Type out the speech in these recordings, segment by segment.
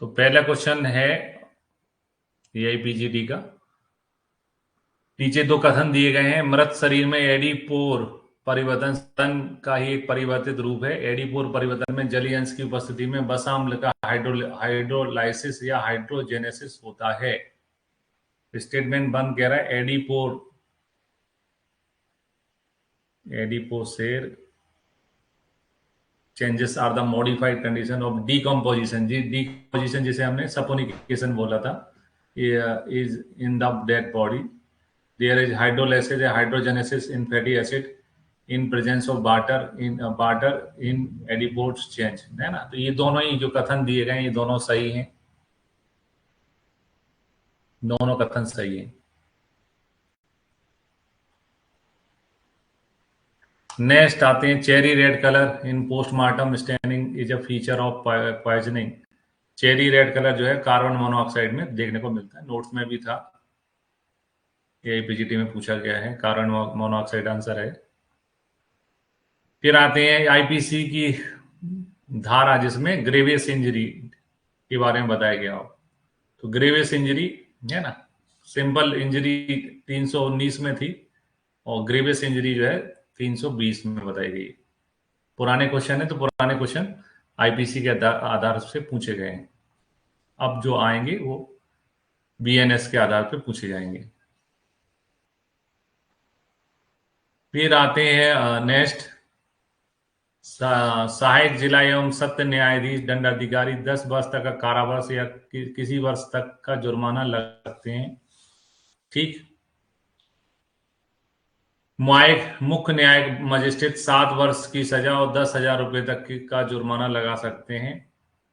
तो पहला क्वेश्चन है एआईपीजीडी का। नीचे दो कथन दिए गए हैं। मृत शरीर में एडीपोर परिवर्तन स्तन का ही एक परिवर्तित रूप है। एडीपोर परिवर्तन में जलीय अंश की उपस्थिति में वसाम्ल का हाइड्रोलाइसिस या हाइड्रोजेनेसिस होता है। स्टेटमेंट बंद कह रहा है adipocere changes are the modified condition of decomposition. Decomposition जिसे हमने सपोनिकेशन बोला था, is in the dead body. There is hydrolysis या hydrogenesis in fatty acid in presence of water in adipose change, है ना। तो ये दोनों ही जो कथन दिए गए ये दोनों सही हैं, दोनों कथन सही हैं। नेक्स्ट आते हैं cherry red colour in postmortem staining is a feature of poisoning. Cherry red colour जो है कार्बन मोनोऑक्साइड में देखने को मिलता है, नोट्स में भी था, एआईपीजीटी में पूछा गया है, कार्बन मोनोऑक्साइड आंसर है। फिर आते हैं आईपीसी की धारा जिसमें ग्रेवियस इंजरी के बारे में बताया गया हो। तो ग्रेवियस इंजरी है ना, सिंपल इंजरी 319 में थी और ग्रेवियस इंजरी जो है 320 में बताई गई। पुराने क्वेश्चन है तो पुराने क्वेश्चन आईपीसी के आधार से पूछे गए हैं। अब जो आएंगे वो बीएनएस के आधार पर पूछे जाएंगे। फिर आते हैं नेक्स्ट, सहायक जिला एवं सत्र न्यायाधीश दंडाधिकारी 10 वर्ष तक का कारावास या किसी वर्ष तक का जुर्माना लगा सकते हैं। ठीक। मुख्य न्यायिक मजिस्ट्रेट 7 वर्ष की सजा और 10,000 रुपए तक का जुर्माना लगा सकते हैं।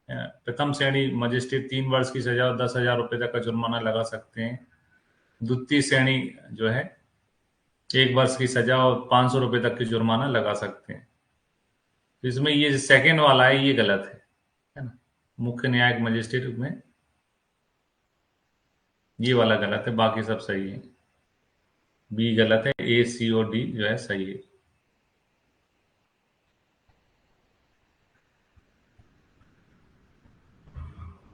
प्रथम श्रेणी मजिस्ट्रेट 3 वर्ष की सजा और 10,000 रुपए तक का जुर्माना लगा सकते हैं। द्वितीय श्रेणी जो है 1 वर्ष की सजा और 500 रुपए तक की जुर्माना लगा सकते हैं। तो इसमें ये सेकेंड वाला है, ये गलत है ना। मुख्य न्यायिक मजिस्ट्रेट में ये वाला गलत है, बाकी सब सही है। बी गलत है, ए सी और डी जो है सही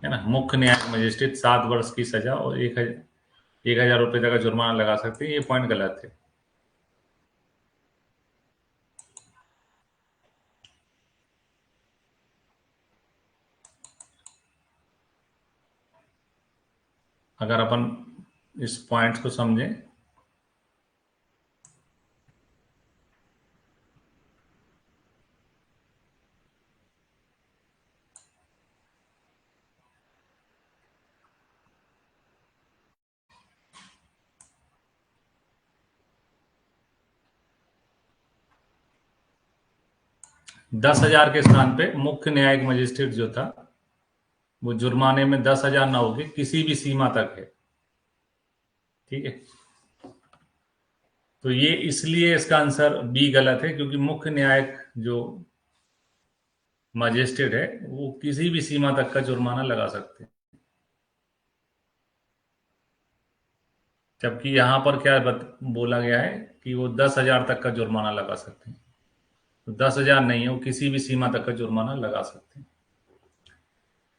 है ना। मुख्य न्यायिक मजिस्ट्रेट 7 वर्ष की सजा और 1,000 रुपए तक का जुर्माना लगा सकते हैं, ये पॉइंट गलत है। अगर अपन इस पॉइंट को समझें, दस हजार के स्थान पे मुख्य न्यायिक मजिस्ट्रेट जो था वो जुर्माने में 10,000 ना होके किसी भी सीमा तक है। ठीक है, तो ये इसलिए इसका आंसर बी गलत है, क्योंकि मुख्य न्यायिक जो मजिस्ट्रेट है वो किसी भी सीमा तक का जुर्माना लगा सकते हैं। जबकि यहां पर क्या बोला गया है कि वो 10,000 तक का जुर्माना लगा सकते हैं। तो 10,000 नहीं है, वो किसी भी सीमा तक का जुर्माना लगा सकते हैं,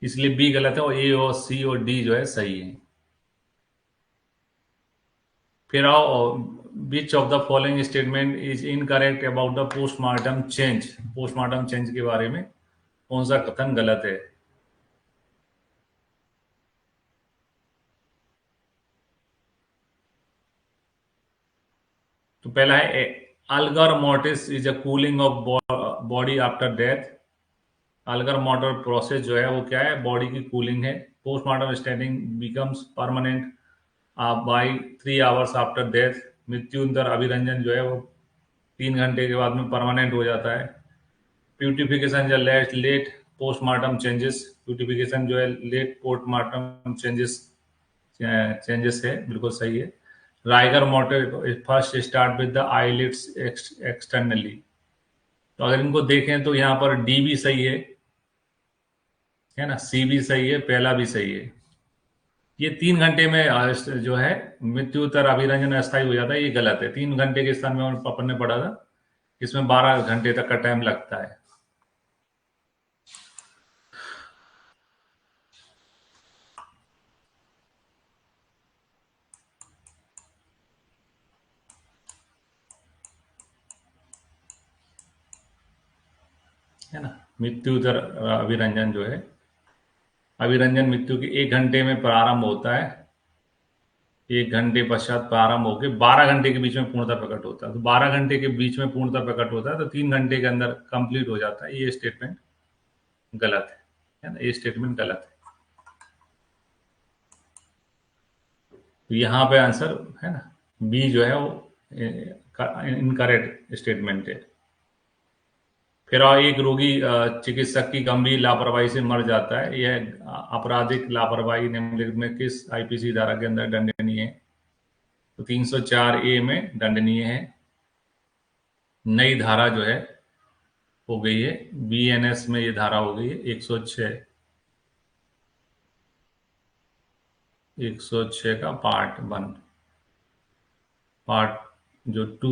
इसलिए बी गलत है और ए और सी और डी जो है सही है। फिर आओ, विच of the following statement is incorrect about the postmortem change. Postmortem change के बारे में कौन सा कथन गलत है। तो पहला है algor mortis is a cooling of body after death. Algor mortis process जो है वो क्या है, बॉडी की कूलिंग है। Postmortem staining becomes permanent by 3 hours after death. मृत्युंतर अभिरंजन जो है वो 3 घंटे के बाद में परमानेंट हो जाता है। ब्यूटिफिकेशन या लेट पोस्टमार्टम चेंजेस, ब्यूटिफिकेशन जो है लेट पोस्टमार्टम चेंजेस है, बिल्कुल सही है। Rigor motor first start with the eyelids externally. तो अगर इनको देखें तो यहाँ पर डी भी सही है ना, सी भी सही है, पहला भी सही है। ये 3 घंटे में जो है मृत्युतर अभिरंजन अस्थायी हो जाता है, ये गलत है। 3 घंटे के स्थान में अपन ने पढ़ा था इसमें 12 घंटे तक का टाइम लगता है। है ना। मृत्यु दर अभिरंजन जो है, अभिरंजन मृत्यु के 1 घंटे में प्रारंभ होता है, 1 घंटे पश्चात प्रारंभ होकर 12 घंटे के बीच में पूर्णतः प्रकट होता है। तो 12 घंटे के बीच में पूर्णतः प्रकट होता है, तो 3 घंटे के अंदर कंप्लीट हो जाता है। ये स्टेटमेंट गलत है ना, ये स्टेटमेंट गलत है। तो यहाँ पे आंसर है ना, बी जो है वो इनकरेक्ट स्टेटमेंट है। फिर और एक रोगी चिकित्सक की गंभीर लापरवाही से मर जाता है, यह आपराधिक लापरवाही निम्नलिखित में किस आईपीसी धारा के अंदर दंडनीय है? तो 304A में दंडनीय है। नई धारा जो है हो गई है बीएनएस में, ये धारा हो गई है 106 का पार्ट 1, पार्ट जो 2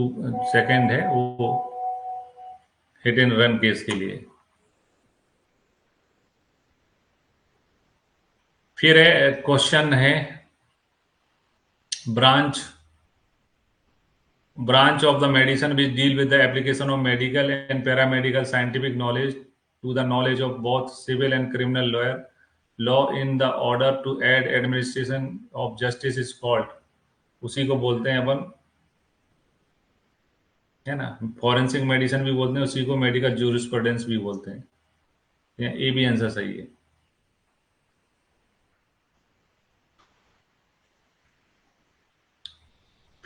सेकेंड है वो हिट एंड रन केस के लिए। फिर क्वेश्चन है branch of the medicine which deal with the application of medical and paramedical scientific knowledge to the knowledge of both civil and criminal law in the order to aid administration of justice is called, उसी को बोलते हैं अपन, है ना। Forensic medicine भी बोलते हैं उसी को, मेडिकल जूरिस्प्रूडेंस भी बोलते हैं। ये भी आंसर सही है।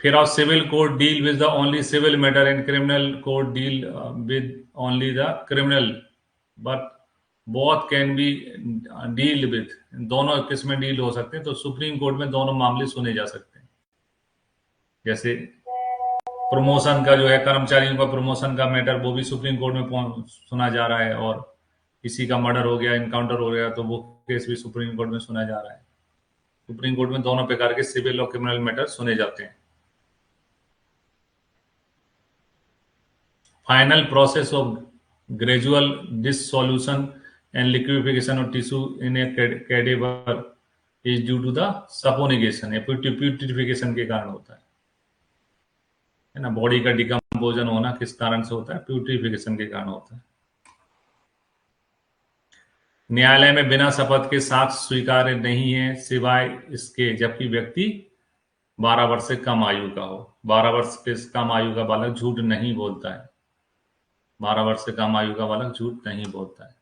फिर of civil court deal with the only civil matter and criminal court deal with only the criminal, but both can be deal with, दोनों किस में डील हो सकते हैं? तो सुप्रीम कोर्ट में दोनों मामले सुने जा सकते हैं। जैसे प्रमोशन का जो है, कर्मचारियों का प्रमोशन का मैटर, वो भी सुप्रीम कोर्ट में सुना जा रहा है, और किसी का मर्डर हो गया, इनकाउंटर हो गया, तो वो केस भी सुप्रीम कोर्ट में सुना जा रहा है। सुप्रीम कोर्ट में दोनों प्रकार के सिविल और क्रिमिनल मैटर सुने जाते हैं। Final process of gradual dissolution and liquefaction of tissue in a cadaver is due to the सपोनिगेशन या प्यूट्रिफिकेशन के कारण होता है ना। बॉडी का डिकम्पोजन होना किस कारण से होता है? प्यूट्रिफिकेशन के कारण होता है। न्यायालय में बिना शपथ के साक्ष्य स्वीकार्य नहीं है सिवाय इसके जबकि व्यक्ति 12 वर्ष से कम आयु का हो। 12 वर्ष से कम आयु का बालक झूठ नहीं बोलता है, 12 वर्ष से कम आयु का बालक झूठ नहीं बोलता है।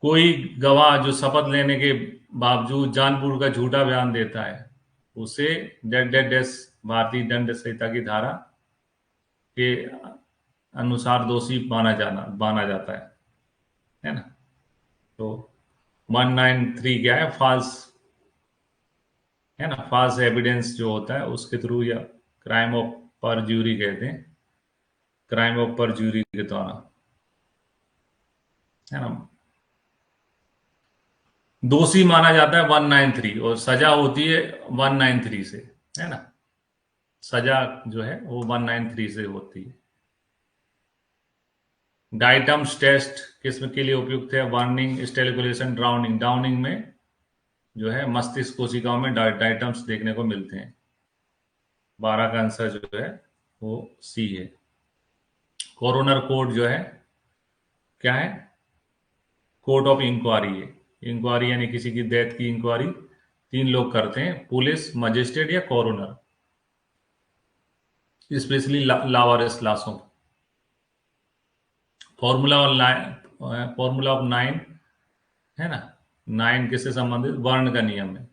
कोई गवाह जो शपथ लेने के बावजूद जानबूझकर झूठा बयान देता है, उसे भारतीय दंड संहिता की धारा के अनुसार दोषी माना जाता है ना। तो 193 क्या है? फॉल्स, है ना, फॉल्स एविडेंस जो होता है उसके थ्रू, या क्राइम ऑफ परज्यूरी कहते हैं, क्राइम ऑफ परज्यूरी के द्वारा, है ना, दोषी माना जाता है 193, और सजा होती है 193 से, है ना। सजा जो है वो 193 से होती है। डाइटम्स टेस्ट किस्म के लिए उपयुक्त है? Warning, स्टेलिकुलेशन, drowning. डाउनिंग में जो है मस्तिष्क कोशिकाओं में डाइटम्स देखने को मिलते हैं। 12 का आंसर जो है वो सी है। कोरोनर कोर्ट जो है क्या है? कोर्ट ऑफ इंक्वायरी है। इंक्वायरी यानी किसी की डेथ की इंक्वायरी 3 लोग करते हैं, पुलिस, मजिस्ट्रेट या कोरोनर, स्पेशली लावारिस लाशों। फॉर्मूला ऑफ 9 है ना, 9 किससे संबंधित? वर्ण का नियम है।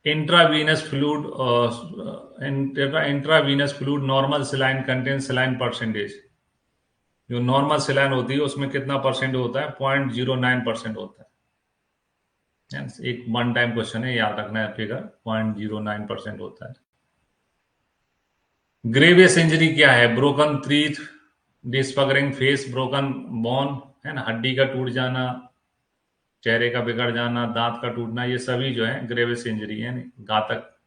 Intravenous fluid normal saline contain saline percentage. जो नॉर्मल सलाइन होती है उसमें कितना परसेंट होता है? 0.09% होता है। एक वन टाइम क्वेश्चन है, याद रखना है फिगर, 0.09% होता है। ग्रेवियस इंजरी क्या है? Broken teeth, disfiguring face, broken bone, है ना, हड्डी का टूट जाना, चेहरे का बिगड़ जाना, दांत का टूटना, ये सभी जो है ग्रेवियस इंजरी है, घातक,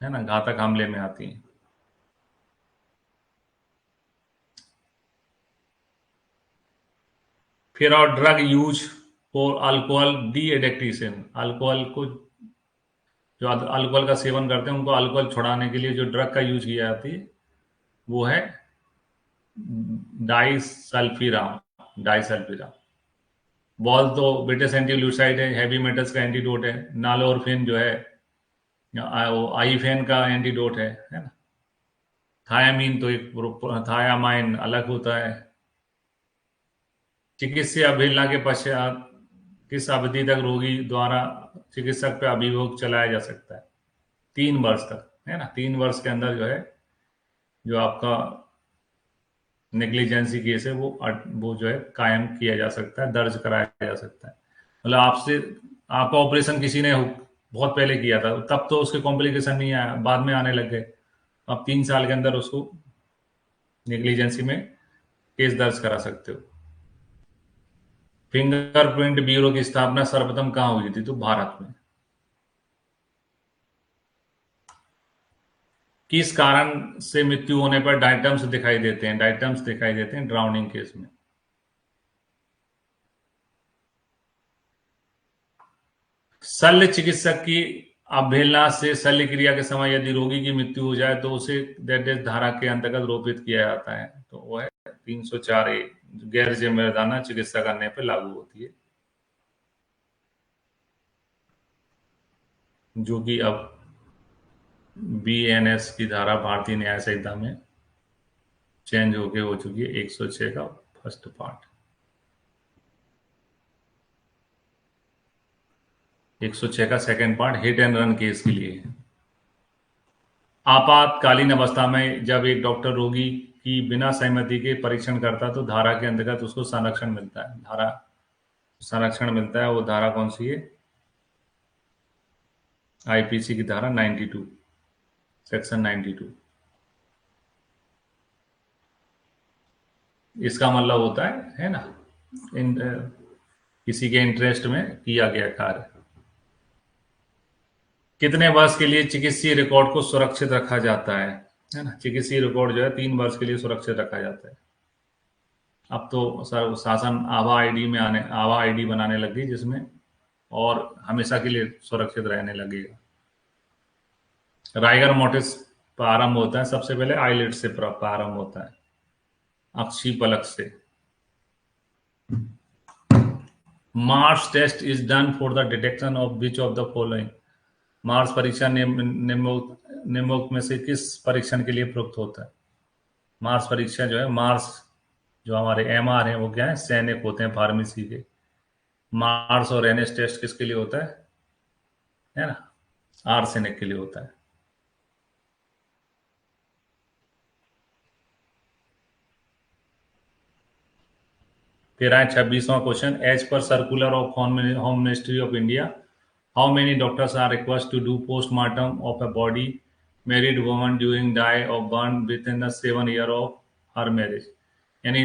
है ना, घातक हमले में आती है। फिर और drug use for alcohol de addiction. Alcohol को, जो अल्कोहल का सेवन करते हैं उनको अल्कोहल छुड़ाने के लिए जो ड्रग का यूज किया जाती है वो है डाइसल्फीराम। बॉल तो बेटे एंटील्यूसाइड है, हैवी मेटल्स का एंटीडोट है। नालोरफिन जो है वो आईफेन का एंटीडोट है ना। थायामीन तो एक थायामाइन अलग होता है। चिकित्सीय अवहेलना के पश्चात किस अवधि तक रोगी द्वारा चिकित्सक पर अभियोग चलाया जा सकता है? 3 वर्ष तक, है ना। 3 वर्ष के अंदर जो है, जो आपका नेग्लिजेंसी केस है वो जो है कायम किया जा सकता है, दर्ज कराया जा सकता है। मतलब आपका ऑपरेशन किसी ने बहुत पहले किया था, तब तो उसके कॉम्प्लिकेशन नहीं आया, बाद में आने लग गए। अब 3 साल के अंदर उसको नेग्लिजेंसी में केस दर्ज करा सकते हो। फिंगरप्रिंट ब्यूरो की स्थापना सर्वप्रथम कहाँ हुई थी? तो भारत में। किस कारण से मृत्यु होने पर डायटम्स दिखाई देते हैं? डायटम्स दिखाई देते हैं ड्राउनिंग केस में। शल्य चिकित्सक की अवहेलना से शल्य क्रिया के समय यदि रोगी की मृत्यु हो जाए तो उसे दैट धारा के अंतर्गत रोपित किया जाता है। तो वो है 304A, गैर जिम्मेदाराना चिकित्सा करने पर लागू होती है, जो कि अब BNS की धारा भारतीय न्याय संहिता में चेंज होके हो चुकी है, 106 का फर्स्ट पार्ट। 106 का second part hit and run case के लिए है। आपातकालीन अवस्था में जब एक डॉक्टर रोगी की बिना सहमति के परीक्षण करता है तो धारा के अंतर्गत उसको संरक्षण मिलता है। संरक्षण मिलता है, वो धारा कौन सी है? IPC की धारा 92, सेक्शन 92। इसका मतलब होता है ना, किसी के इंटरेस्ट में किया गया कार्य। कितने वर्ष के लिए चिकित्सीय रिकॉर्ड को सुरक्षित रखा जाता है ना? चिकित्सीय रिकॉर्ड जो है 3 वर्ष के लिए सुरक्षित रखा जाता है। अब तो सर शासन आभा आईडी बनाने लग गई, जिसमें और हमेशा के लिए सुरक्षित रहने लगेगा। राइगर मोटिस प्रारंभ होता है सबसे पहले आईलिड से प्रारंभ होता है, अक्षी पलक से। Marsh test is done for the detection of which of the following. Marsh परीक्षण निम्नोक्त में से किस परीक्षण के लिए प्रयुक्त होता है? मार्स परीक्षण जो है, मार्स जो हमारे MR हैं वो क्या है? सैनिक होते हैं फार्मेसी के। मार्स और NS टेस्ट किसके लिए होता है ना? आर्सेनिक के लिए होता है। फिर आए 26वां question. As per circular of home ministry of India, how many doctors are request to do postmortem of a body married woman during die of burn within the 7 year of her marriage. यानी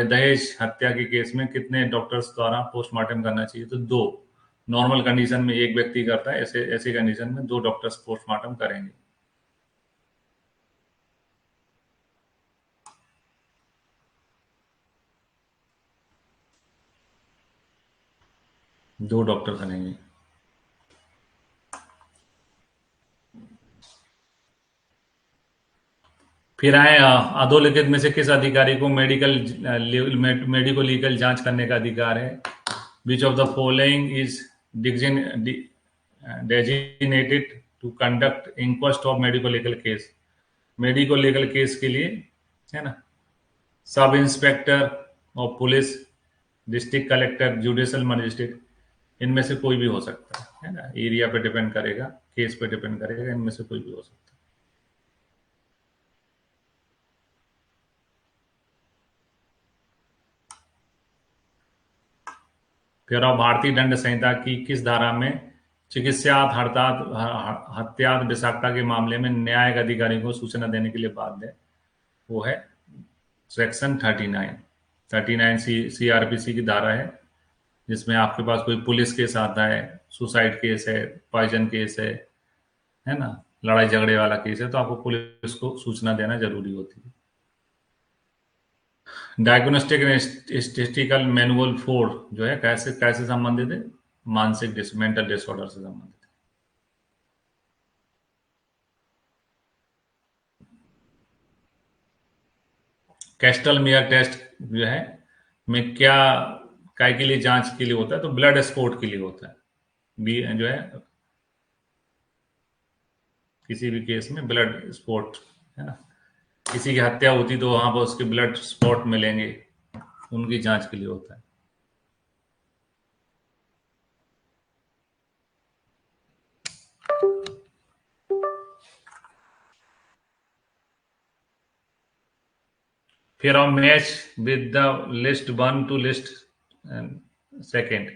दहेज हत्या के case में कितने doctors द्वारा postmortem करना चाहिए? तो 2। नॉर्मल कंडीशन में एक व्यक्ति करता है, ऐसे ऐसी कंडीशन में 2 डॉक्टर्स पोस्टमार्टम करेंगे। दो डॉक्टर करेंगे। फिर आए अधोलिखित में से किस अधिकारी को मेडिको लीगल जांच करने का अधिकार है? Which of the following is designated to conduct inquest of medico legal case? Medico legal case के लिए, है ना, sub inspector of police, district collector, judicial magistrate, इनमें से कोई भी हो सकता है ना। एरिया पे डिपेंड करेगा, केस पे डिपेंड करेगा, इनमें से कोई भी हो सकता है। फिर अब भारतीय दंड संहिता की किस धारा में चिकित्सात हत्यात विषाक्तता के मामले में न्यायिक अधिकारी को सूचना देने के लिए बाध्य है? वो है सेक्शन 39 CRPC की धारा है, जिसमें आपके पास कोई पुलिस केस आता है, सुसाइड केस है, पॉइजन केस है ना, लड़ाई झगड़े वाला केस है, तो आपको पुलिस को सूचना देना जरूरी होती है। डायग्नोस्टिक स्टेटिस्टिकल मैनुअल 4 जो है कैसे कैसे संबंधित है? मानसिक मेंटल डिसऑर्डर से संबंधित है। कैस्टल मेयर टेस्ट जो है में क्या काय के लिए जांच के लिए होता है, तो ब्लड स्पोर्ट के लिए होता है। बी जो है किसी भी केस में ब्लड स्पॉट, है ना, किसी की हत्या होती तो वहां पर उसके ब्लड स्पॉट मिलेंगे, उनकी जांच के लिए होता है। फिर हम match with the list one two list second,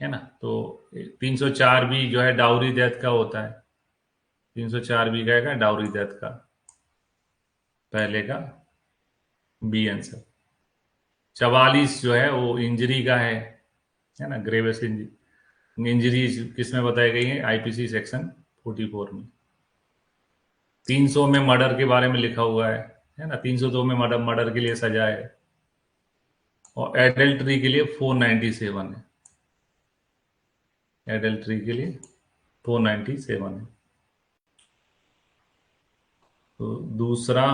है ना। तो 304 भी जो है डाउरी डेथ का होता है। 304 भी का है डाउरी डेथ का, पहले का बी आंसर। 44 जो है वो इंजरी का है ना, ग्रेवेस इंजरी। इंजरी किस में बताई गई है, आईपीसी सेक्शन 44 में। 300 में मर्डर के बारे में लिखा हुआ है ना, 302 में मर्डर मर्डर के लिए सजा है, और एडल्ट्री के लिए 497 है। एडल्ट्री के लिए 497 है। तो दूसरा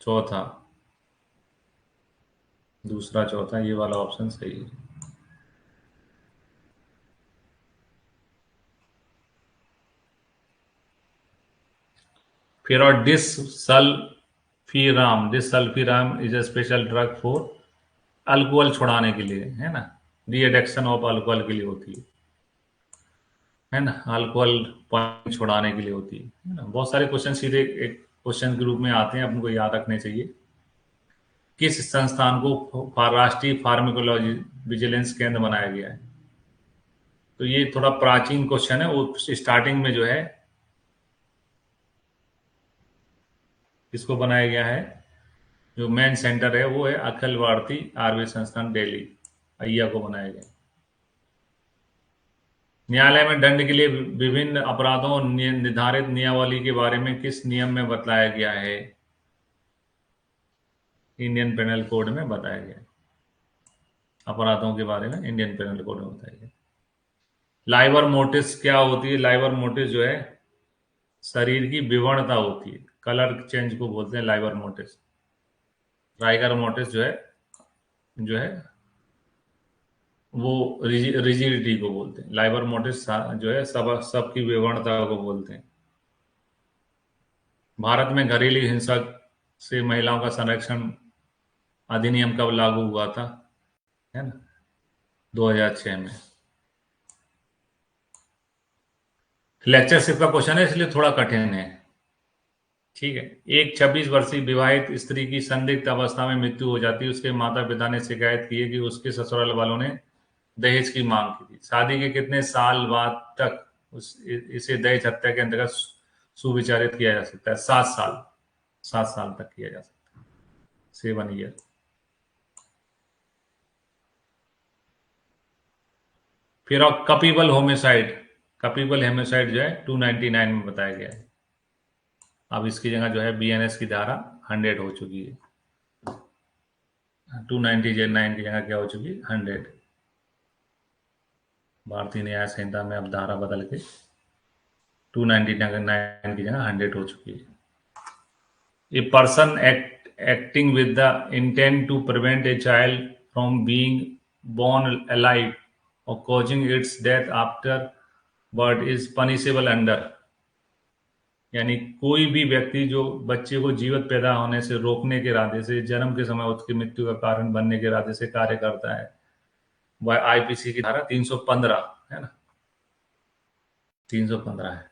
चौथा, दूसरा चौथा ये वाला ऑप्शन सही है। फिर और disulfiram is a special drug for alcohol छुड़ाने के लिए, है ना, डी एडिक्शन ऑफ अल्कोहल के लिए होती है ना, अल्कोहल पॉइजन छुड़ाने के लिए होती है ना। बहुत सारे क्वेश्चन सीधे एक क्वेश्चन के रूप में आते हैं, आपको याद रखने चाहिए। किस संस्थान को राष्ट्रीय फार्माकोलॉजी विजिलेंस केंद्र बनाया गया है? तो ये थोड़ा प्राचीन क्वेश्चन है, वो स्टार्टिंग में जो है किसको बनाया गया है, जो मेन सेंटर है वो है अखिल भारतीय आयुर्वेद संस्थान दिल्ली, अय्या को बनाया गया। न्यायालय में दंड के लिए विभिन्न अपराधों और निर्धारित नियमावली के बारे में किस नियम में बताया गया है? इंडियन पेनल कोड में बताया गया है। अपराधों के बारे में इंडियन पेनल कोड में बताया गया। लाइवर मोटिस क्या होती है? लाइवर मोटिस जो है शरीर की विवर्णता होती है, कलर चेंज को बोलते हैं लाइवर मोटिस। राइगर मोटिस जो है वो रिजिडिटी को बोलते हैं। लाइवर मोटिस जो है सबकी विवरणता को बोलते हैं। भारत में घरेलू हिंसा से महिलाओं का संरक्षण अधिनियम कब लागू हुआ था, है ना, 2006 में। लेक्चरशिप का क्वेश्चन है इसलिए थोड़ा कठिन है, ठीक है। एक 26 वर्षीय विवाहित स्त्री की संदिग्ध अवस्था में मृत्यु हो जाती है, उसके माता पिता ने शिकायत की है कि उसके ससुराल वालों ने दहेज की मांग की थी। शादी के कितने साल बाद तक इसे दहेज हत्या के अंतर्गत सुविचारित किया जा सकता है? 7 साल। 7 साल तक किया जा सकता है, 7 ईयर। फिर अब कपिबल होमिसाइड जो है 299 में बताया गया है। अब इसकी जगह जो है बीएनएस की धारा 100 हो चुकी है। 299 की जगह क्या हो चुकी है, 100। भारतीय न्याय संहिता में अब धारा बदल के 299 की जगह 100 हो चुकी है। A person acting with the intent to prevent a child from being born alive or causing its death after birth is punishable under। यानी कोई भी व्यक्ति जो बच्चे को जीवित पैदा होने से रोकने के इरादे से जन्म के समय उसकी मृत्यु का कारण बनने के इरादे से कार्य करता है, वह आईपीसी की धारा 315, है ना, 315 है।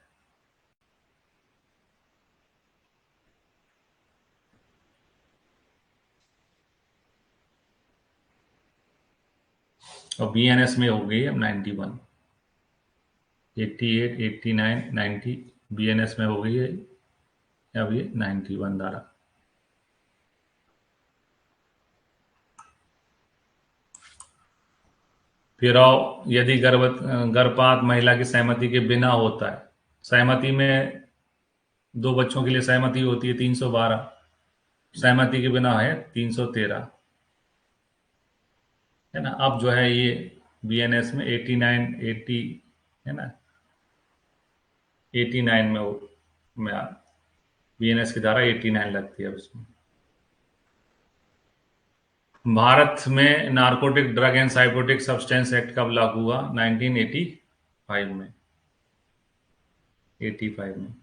और बीएनएस में हो गई अब 91, 88, 89, 90 बीएनएस में हो गई है अब ये 91 धारा। फिर आओ, यदि गर्भपात महिला की सहमति के बिना होता है, सहमति में दो बच्चों के लिए सहमति होती है 312, सहमति के बिना है 313, है ना। अब जो है ये बीएनएस में 89, 80, है ना, 89 में बीएनएस की धारा 89 लगती है उसमें। भारत में narcotic drug and psychotic substance act कब लागू हुआ? 1985 में। 85 में।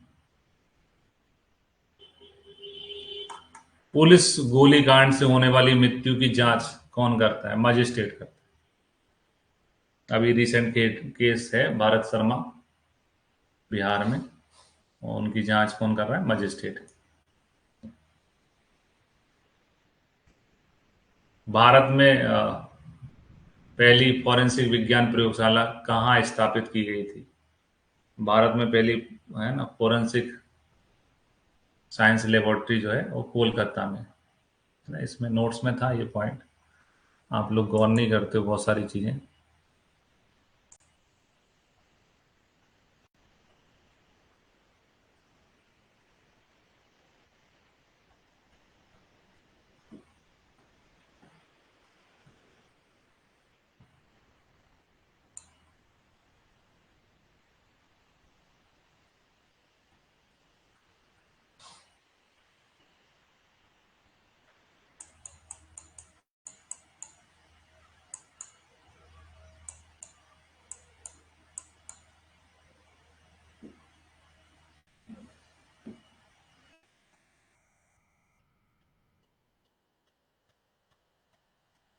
पुलिस गोलीकांड से होने वाली मृत्यु की जांच कौन करता है? मजिस्ट्रेट करता है। अभी रिसेंट केस है भारत शर्मा, बिहार में, और उनकी जांच कौन कर रहा है? मजिस्ट्रेट। भारत में पहली फॉरेंसिक विज्ञान प्रयोगशाला कहाँ स्थापित की गई थी? भारत में पहली, है ना, फॉरेंसिक साइंस लेबोरेटरी जो है वो कोलकाता में, है ना। इसमें नोट्स में था ये पॉइंट, आप लोग गौर नहीं करते हो बहुत सारी चीजें।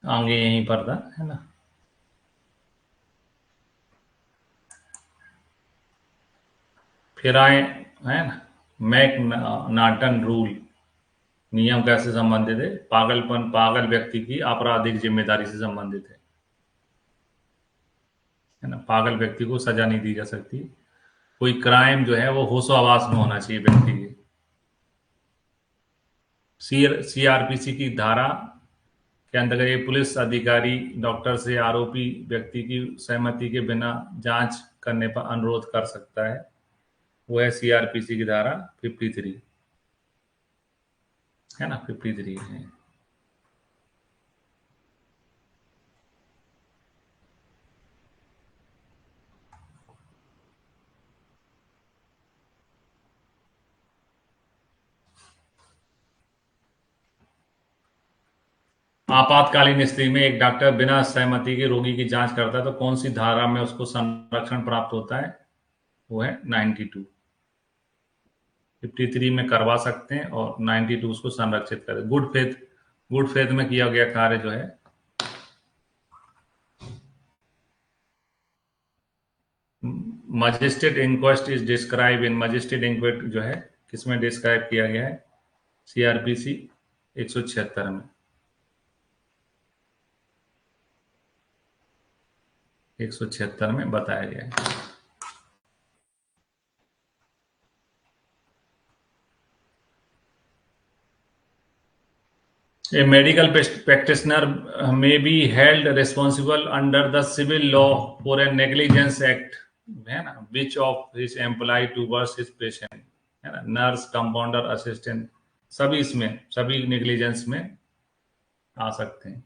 आगे यहीं पर था, है ना। फिर आए, है ना, मैक नाटन रूल नियम कैसे संबंधित है? पागलपन, पागल व्यक्ति की आपराधिक जिम्मेदारी से संबंधित है ना। पागल व्यक्ति को सजा नहीं दी जा सकती। कोई क्राइम जो है वो होशो आवास में होना चाहिए व्यक्ति के। सीआरपीसी की धारा के अंतर्गत एक पुलिस अधिकारी डॉक्टर से आरोपी व्यक्ति की सहमति के बिना जांच करने पर अनुरोध कर सकता है। वो है सीआरपीसी की धारा 53, है ना, 53 है। आपातकालीन स्थिति में एक डॉक्टर बिना सहमति के रोगी की जांच करता है तो कौन सी धारा में उसको संरक्षण प्राप्त होता है? वो है 92। 53 में करवा सकते हैं और 92 उसको संरक्षित करे। गुड फेथ में किया गया कार्य जो है, magistrate inquest is describe in, magistrate inquest जो है किसमें डिस्क्राइब किया गया है? सीआरपीसी 176 में। 176 में बताया गया है। A medical practitioner may be held responsible under the civil law for a negligence act, है ना, which of his employee towards his patient, है ना, नर्स, कंपाउंडर, असिस्टेंट, सभी इसमें, सभी नेग्लिजेंस में आ सकते हैं।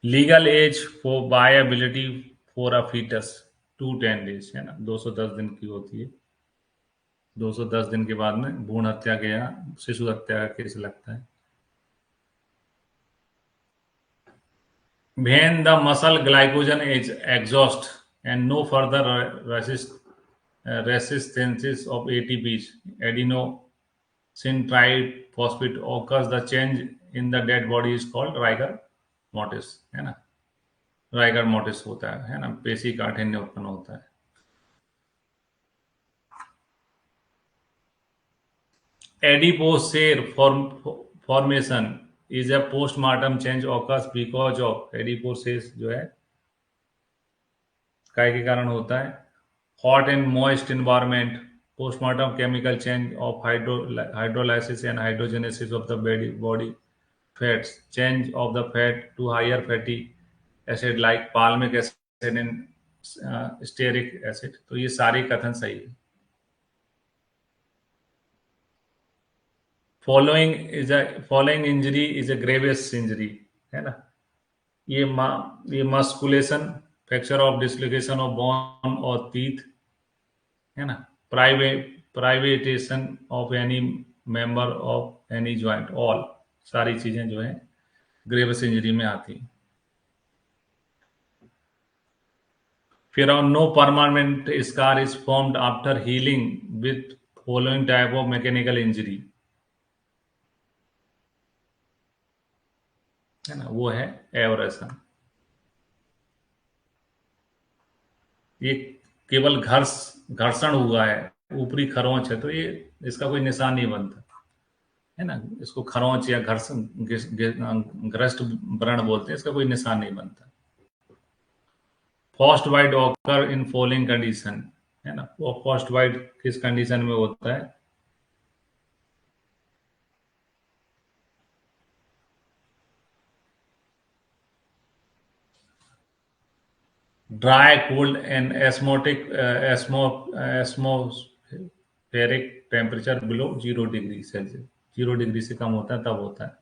Legal age for viability for a foetus 210 days, है ना, 210 दिन की होती है। 210 दिन के बाद में भ्रूण हत्या के या शिशु हत्या का केस लगता है। When the muscle glycogen is exhaust and no further resistance of ATPs, adenosine triphosphate occurs, the change in the dead body is called rigor mortis, है ना। राइगर मोटिस होता है ना, पेशी काठिन्य उत्पन्न होता है। Adipocere formation is a postmortem change occurs because of, adipocere जो है काय के कारण होता है? Hot and moist environment, postmortem chemical change of hydrolysis and hydrogenesis of the body fats, change of the fat to higher fatty acid like palmic acid and stearic acid। तो ये सारे कथन सही है। Following injury is a grievous injury, है ना। ये emasculation, fracture of dislocation of bone और टीथ, है ना। Privation of any member of any joint, all सारी चीजें जो है ग्रेवियस इंजरी में आती हैं। फिर no permanent scar is formed after healing with following type of mechanical injury, है ना। वो है एवरेशन। ये केवल घर्षण हुआ है, ऊपरी खरोंच है, तो ये इसका कोई निशान नहीं बनता, है ना। इसको खरोंच या घर्षण ग्रस्त व्रण बोलते हैं, इसका कोई निशान नहीं बनता। First white occur in following condition, है ना। वो फर्स्ट वाइट किस कंडीशन में होता है? Dry cold and atmospheric temperature below 0 degree Celsius, 0 degree से कम होता है तब होता है।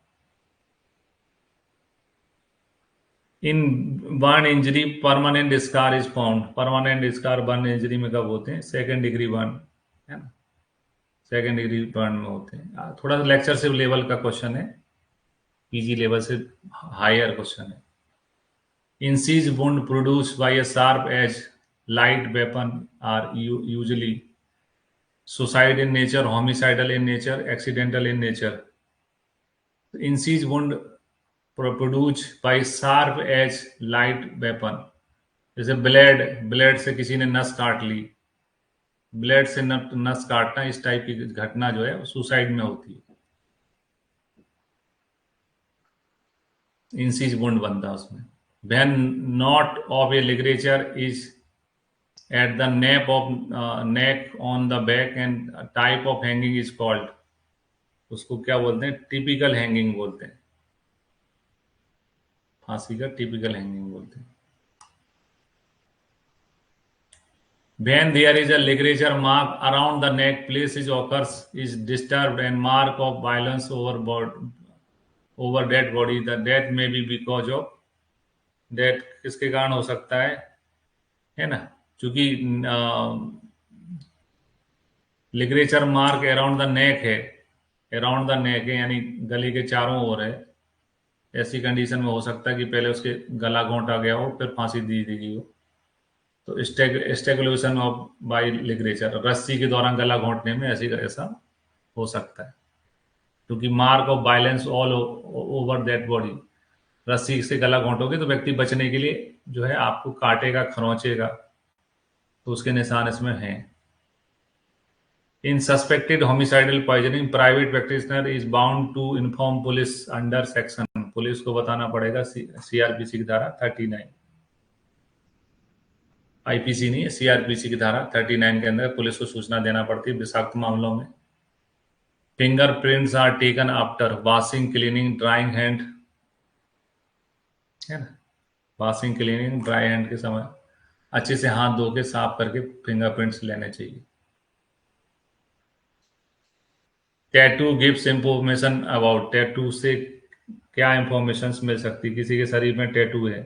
In burn injury permanent scar is found, permanent scar burn injury में कब होते हैं? सेकेंड डिग्री बर्न, है ना, सेकेंड डिग्री बर्न में होते हैं। थोड़ा लेक्चर से लेवल का क्वेश्चन है, पीजी लेवल से हायर क्वेश्चन है। Incised wound produce by a sharp edge light weapon are usually suicide in nature, homicidal in nature, accidental in nature. Incised wound produce by sharp edge light weapon, जैसे blade से किसी ने नस काट ली, blade से नस काटना, इस टाइप की घटना जो है सुसाइड में होती है, इंसीज वुंड बनता है उसमें। When knot of a ligature is at the neck on the back and type of hanging is called, उसको क्या बोलते हैं? टिपिकल हैंगिंग बोलते हैं, फांसी का टिपिकल हैंगिंग बोलते हैं। When there is a ligature mark around the neck, place is occurs is disturbed and mark of violence over dead body. The death may be because of death किसके कारण हो सकता है ना, क्योंकि लिगरेचर मार्क अराउंड द नेक है, around the neck है यानी गले के चारों ओर है। ऐसी कंडीशन में हो सकता है कि पहले उसके गला घोंटा गया हो फिर फांसी दी गई हो, तो स्टेगुलेशन ऑफ बाई लिगरेचर, रस्सी के दौरान गला घोंटने में ऐसा हो सकता है, क्योंकि mark of violence all over that body, रस्सी से गला घोंटोगे तो व्यक्ति बचने के लिए जो है आपको काटेगा, खरोंचेगा, तो उसके निशान इसमें हैं। In suspected homicidal poisoning private practitioner is bound to inform police under section, police को बताना पड़ेगा सीआरपीसी की धारा 39, आईपीसी नहीं है, सीआरपीसी की धारा 39 के अंदर पुलिस को सूचना देना पड़ती है विषाक्त मामलों में। Fingerprints are taken after washing, cleaning, drying hand, है ना, वॉशिंग, क्लीनिंग, ड्राई हैंड के समय अच्छे से हाथ धो के साफ करके फिंगरप्रिंट्स लेने चाहिए। Tattoo gives information about, tattoo से क्या इंफॉर्मेशन मिल सकती है? किसी के शरीर में टैटू है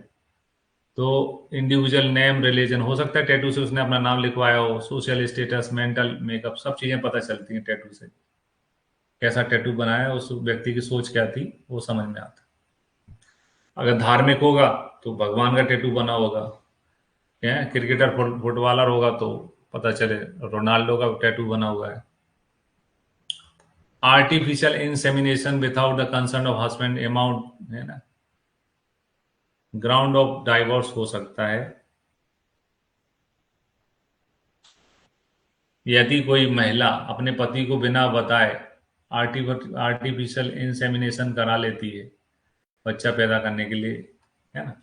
तो इंडिविजुअल नेम, रिलीजन, हो सकता है टैटू से उसने अपना नाम लिखवाया हो, सोशल स्टेटस, मेंटल मेकअप, सब चीजें पता चलती हैं टैटू से। कैसा टैटू बनाया, उस व्यक्ति की सोच क्या थी, वो समझ में आता। अगर धार्मिक होगा तो भगवान का टैटू बना होगा, क्या क्रिकेटर फुटबॉलर होगा तो पता चले रोनाल्डो का टैटू बना हुआ है। Artificial insemination without the concern of husband amount, है ना, ग्राउंड ऑफ डाइवोर्स हो सकता है। यदि कोई महिला अपने पति को बिना बताए आर्टिफिशियल इंसेमिनेशन करा लेती है बच्चा पैदा करने के लिए, है ना,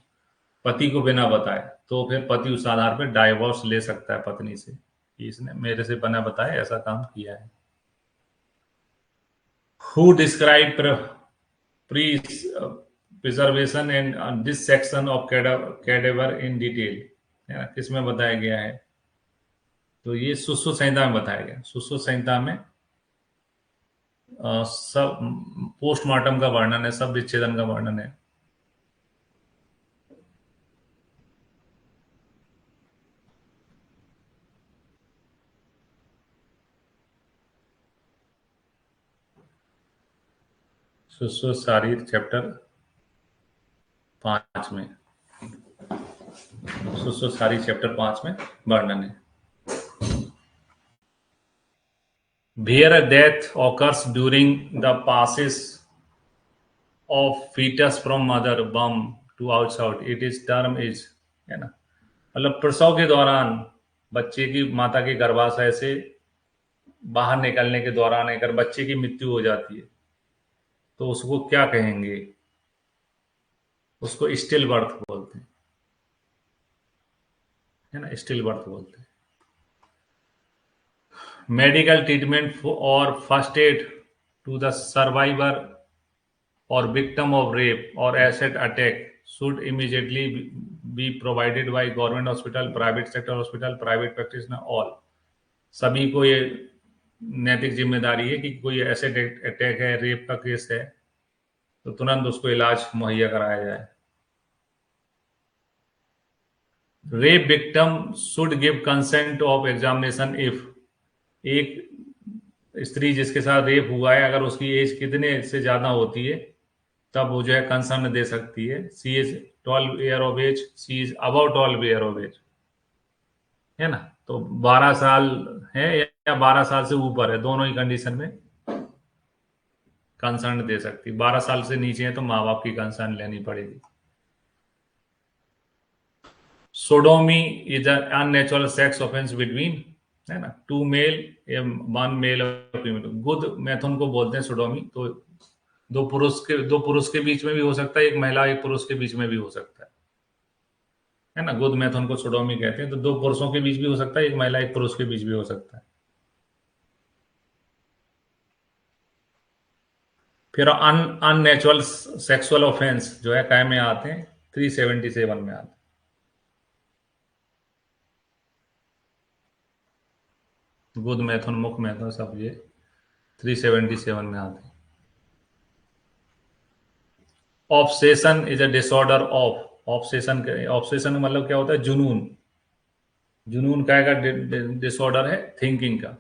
पति को बिना बताए, तो फिर पति उस आधार पर डाइवोर्स ले सकता है पत्नी से कि इसने मेरे से बिना बताए ऐसा काम किया है। Who describe preservation and dissection of cadaver in detail, है ना, किसमें बताया गया है? तो ये सुश्रुत संहिता में बताया गया। सुश्रुत संहिता में सब पोस्टमार्टम का वर्णन है, सब विच्छेदन का वर्णन है। सुश्रुत शारीर चैप्टर 5 में, सुश्रुत शारीर चैप्टर 5 में वर्णन है। Where death occurs during the passes of fetus from mother womb to outside, it is term is, है ना, मतलब प्रसव के दौरान बच्चे की माता के गर्भाशय से बाहर निकलने के दौरान अगर बच्चे की मृत्यु हो जाती है तो उसको क्या कहेंगे? उसको स्टिल बर्थ बोलते हैं, है ना, स्टिल बर्थ बोलते हैं। मेडिकल ट्रीटमेंट और first aid to the survivor or victim of rape or asset attack should immediately be provided by government hospital, private sector hospital, private practitioner, all। सभी को ये नैतिक जिम्मेदारी है कि कोई एसेट अटैक है, रेप का केस है, तो तुरंत उसको इलाज मुहैया कराया जाए। Rape victim should give consent of examination if, एक स्त्री जिसके साथ रेप हुआ है अगर उसकी एज कितने से ज्यादा होती है तब वो जो है कंसर्न दे सकती है। She is 12 year of age, she is about 12 year of age, है ना, तो 12 साल है या 12 साल से ऊपर है, दोनों ही कंडीशन में कंसर्न दे सकती है। 12 साल से नीचे है तो माँ बाप की कंसर्न लेनी पड़ेगी। Sodomy is unnatural sex offence between, है ना, टू मेल, वन मेल और फीमेल। गुद मैथुन को बोलते हैं सोडोमी, तो दो पुरुष के बीच में भी हो सकता है, एक महिला एक पुरुष के बीच में भी हो सकता है ना। गुद मैथुन को सोडोमी कहते हैं, तो दो पुरुषों के बीच भी हो सकता है, एक महिला एक पुरुष के बीच भी हो सकता है। फिर अननेचुरल सेक्सुअल ऑफेंस जो है काय में आते हैं, 377 में आते हैं। गुद मैथुन, मुख मैथुन सब ये 377 में आते हैं। Obsession is a disorder of, obsession, obsession मतलब क्या होता है? जुनून। जुनून काय का डिसऑर्डर है? थिंकिंग का।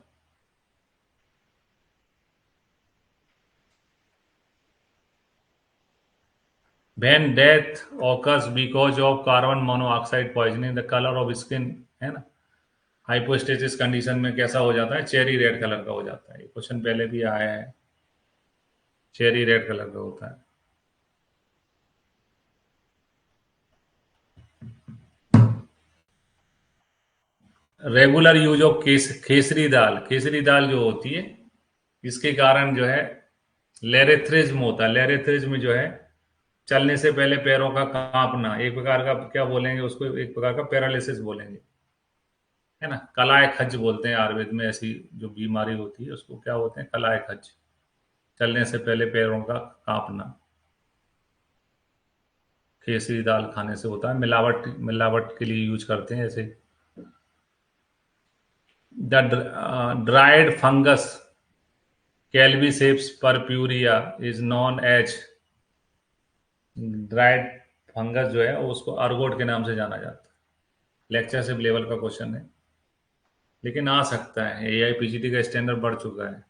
When death occurs because of carbon monoxide poisoning the colour of skin, है ना, हाइपोस्टेसिस कंडीशन में कैसा हो जाता है? चेरी रेड कलर का हो जाता है। ये क्वेश्चन पहले भी आया है, चेरी रेड कलर का होता है। रेगुलर यूज ऑफ खेसरी दाल, खेसरी दाल जो होती है इसके कारण जो है लेरेथ्रिज्म होता है। लेरेथ्रिज्म जो है चलने से पहले पैरों का कांपना, एक प्रकार का क्या बोलेंगे उसको, एक प्रकार का पैरालिसिस बोलेंगे, है ना। कलाए खज बोलते हैं आयुर्वेद में, ऐसी जो बीमारी होती है उसको क्या बोलते हैं? कलाए खज, चलने से पहले पैरों का कांपना, केसरी दाल खाने से होता है। मिलावट मिलावट के लिए यूज करते हैं ऐसे। The dried fungus Claviceps purpurea is known as, dried fungus जो है उसको अर्गोट के नाम से जाना जाता है। लेक्चरशिप लेवल का क्वेश्चन है, लेकिन आ सकता है, एआईपीजीटी का स्टैंडर्ड बढ़ चुका है।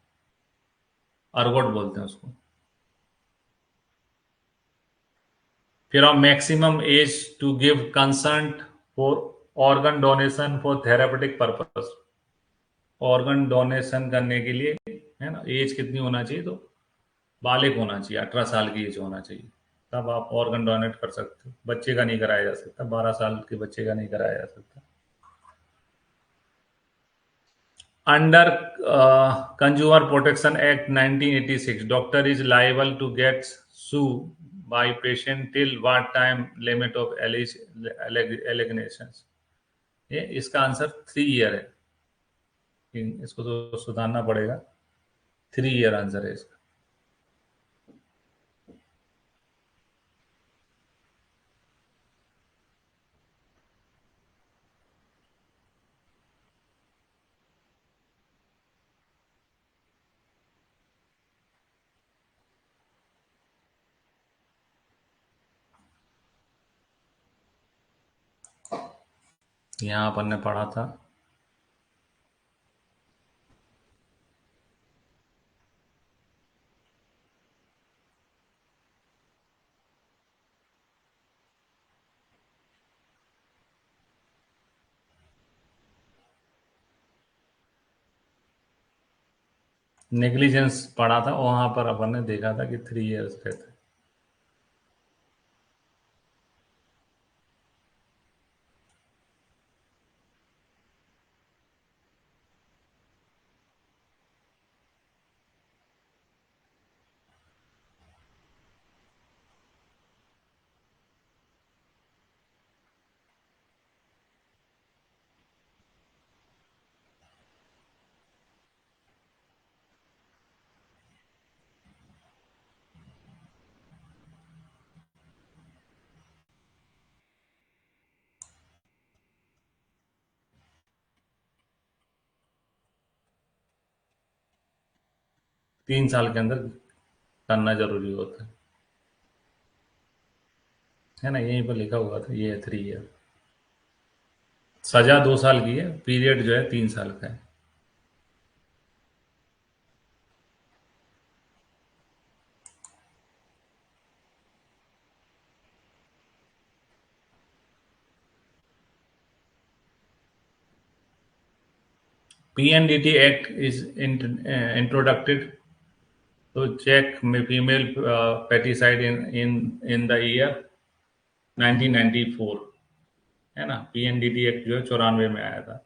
अर्गोट बोलते हैं उसको। फिर of maximum age to give consent for organ donation for therapeutic purpose, organ donation करने के लिए, है ना, एज कितनी होना चाहिए? तो बालिग होना चाहिए, 18 साल की एज होना चाहिए, तब आप ऑर्गन डोनेट कर सकते हो। बच्चे का नहीं कराया जा सकता, 12 साल के बच्चे का नहीं कराया जा सकता। Under consumer protection act 1986 doctor is liable to get sue by patient till what time limit of allegation? ये इसका आंसर 3 ईयर है। इसको तो सुधारना पड़ेगा, 3 ईयर आंसर है इसका। यहाँ अपन ने पढ़ा था। नेग्लिजेंस पढ़ा था, वहां पर अपन ने देखा था कि 3 इयर्स रहते हैं। 3 साल के अंदर करना जरूरी होता है ना, यहीं पर लिखा हुआ था, ये 3 ईयर। सजा 2 साल की है, पीरियड जो है 3 साल का है। PNDT act is introduced to check female foeticide in the year 1994, है ना। PNDT एक्ट जो है 94 में आया था।